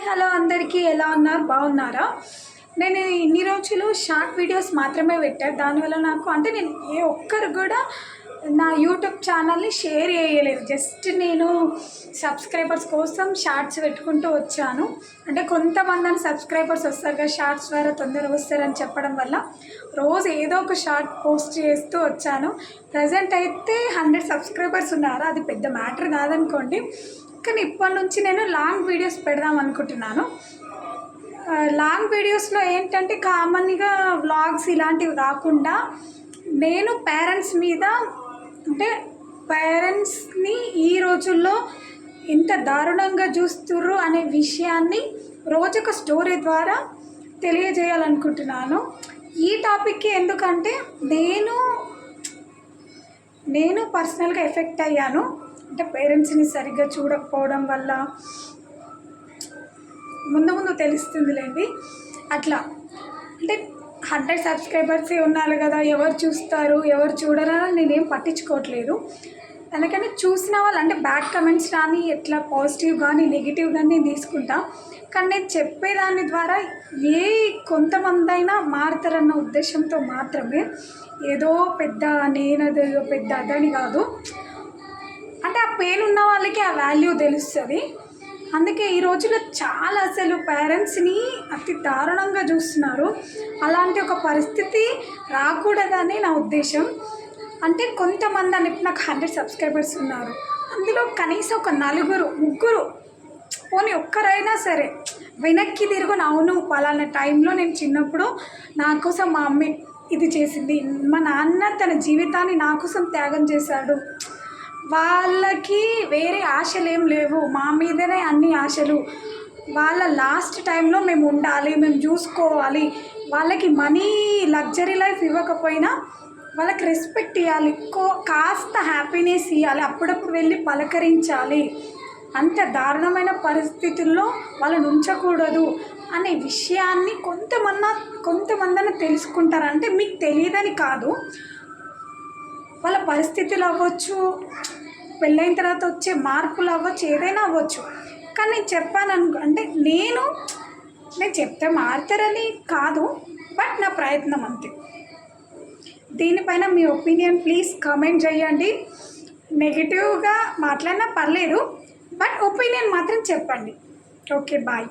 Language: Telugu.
హలో అందరికీ ఎలా ఉన్నారు? బాగున్నారా? నేను ఇన్ని రోజులు షార్ట్ వీడియోస్ మాత్రమే పెట్టాను. దానివల్ల నాకు నేను ఏ ఒక్కరు కూడా నా యూట్యూబ్ ఛానల్ని షేర్ చేయలేదు. జస్ట్ నేను సబ్స్క్రైబర్స్ కోసం షార్ట్స్ పెట్టుకుంటూ వచ్చాను. కొంతమంది సబ్స్క్రైబర్స్ వస్తారు కదా, షార్ట్స్ ద్వారా తొందరగా వస్తారని చెప్పడం వల్ల రోజు ఏదో ఒక షార్ట్ పోస్ట్ చేస్తూ వచ్చాను. ప్రజెంట్ అయితే 100 సబ్స్క్రైబర్స్ ఉన్నారు. అది పెద్ద మ్యాటర్ కాదనుకోండి. కానీ ఇప్పటి నుంచి నేను లాంగ్ వీడియోస్ పెడదాం అనుకుంటున్నాను. లాంగ్ వీడియోస్లో ఏంటంటే కామన్గా వ్లాగ్స్ ఇలాంటివి కాకుండా నేను పేరెంట్స్ మీద పేరెంట్స్ని ఈ రోజుల్లో ఎంత దారుణంగా చూస్తుర్రు అనే విషయాన్ని రోజొక స్టోరీ ద్వారా తెలియజేయాలనుకుంటున్నాను. ఈ టాపిక్కి ఎందుకంటే నేను పర్సనల్గా ఎఫెక్ట్ అయ్యాను. పేరెంట్స్ని సరిగ్గా చూడకపోవడం వల్ల ముందు తెలుస్తుందిలేండి. అట్లా 100 సబ్స్క్రైబర్సే ఉన్నారు కదా, ఎవరు చూస్తారు ఎవరు చూడరు అని నేనేం పట్టించుకోవట్లేదు. అందుకని చూసిన వాళ్ళు బ్యాడ్ కమెంట్స్ కానీ ఎట్లా పాజిటివ్ కానీ నెగిటివ్ కానీ నేను తీసుకుంటా. కానీ నేను చెప్పేదాని ద్వారా కొంతమంది అయినా మారుతారన్న ఉద్దేశంతో మాత్రమే. ఏదో పెద్ద నేనది పెద్ద అదని కాదు. ఆ పెయిన్ ఉన్న వాళ్ళకి ఆ వాల్యూ తెలుస్తుంది. అందుకే ఈ రోజుల్లో చాలా అసలు పేరెంట్స్ని అతి దారుణంగా చూస్తున్నారు. అలాంటి ఒక పరిస్థితి రాకూడదని నా ఉద్దేశం. కొంతమంది నాకు 100 సబ్స్క్రైబర్స్ ఉన్నారు. అందులో కనీసం ఒక ముగ్గురు పోనీ ఒక్కరైనా సరే వెనక్కి తిరుగుని అవును పలానా టైంలో నేను చిన్నప్పుడు నా కోసం మా అమ్మ ఇది చేసింది, మా నాన్న తన జీవితాన్ని నా కోసం త్యాగం చేశాడు, వాళ్ళకి వేరే ఆశలు ఏం లేవు, మా మీదనే అన్ని ఆశలు, వాళ్ళ లాస్ట్ టైంలో మేము ఉండాలి, మేము చూసుకోవాలి, వాళ్ళకి మనీ లగ్జరీ లైఫ్ ఇవ్వకపోయినా వాళ్ళకి రెస్పెక్ట్ ఇవ్వాలి, కాస్త హ్యాపీనెస్ ఇవ్వాలి, అప్పుడప్పుడు వెళ్ళి పలకరించాలి, అంత దారుణమైన పరిస్థితుల్లో వాళ్ళని ఉంచకూడదు అనే విషయాన్ని కొంతమంది తెలుసుకుంటారు. మీకు తెలియదని కాదు, వాళ్ళ పరిస్థితులు అవ్వచ్చు, పెళ్ళైన తర్వాత వచ్చే మార్పులు అవ్వచ్చు, ఏదైనా అవ్వచ్చు. కానీ నేను చెప్పాను నేను చెప్తే మారుతారని కాదు, బట్ నా ప్రయత్నం అంతే. దీనిపైన మీ ఒపీనియన్ ప్లీజ్ కామెంట్ చేయండి. నెగిటివ్గా మాట్లాడినా పర్లేదు, బట్ ఒపీనియన్ మాత్రం చెప్పండి. Okay, bye.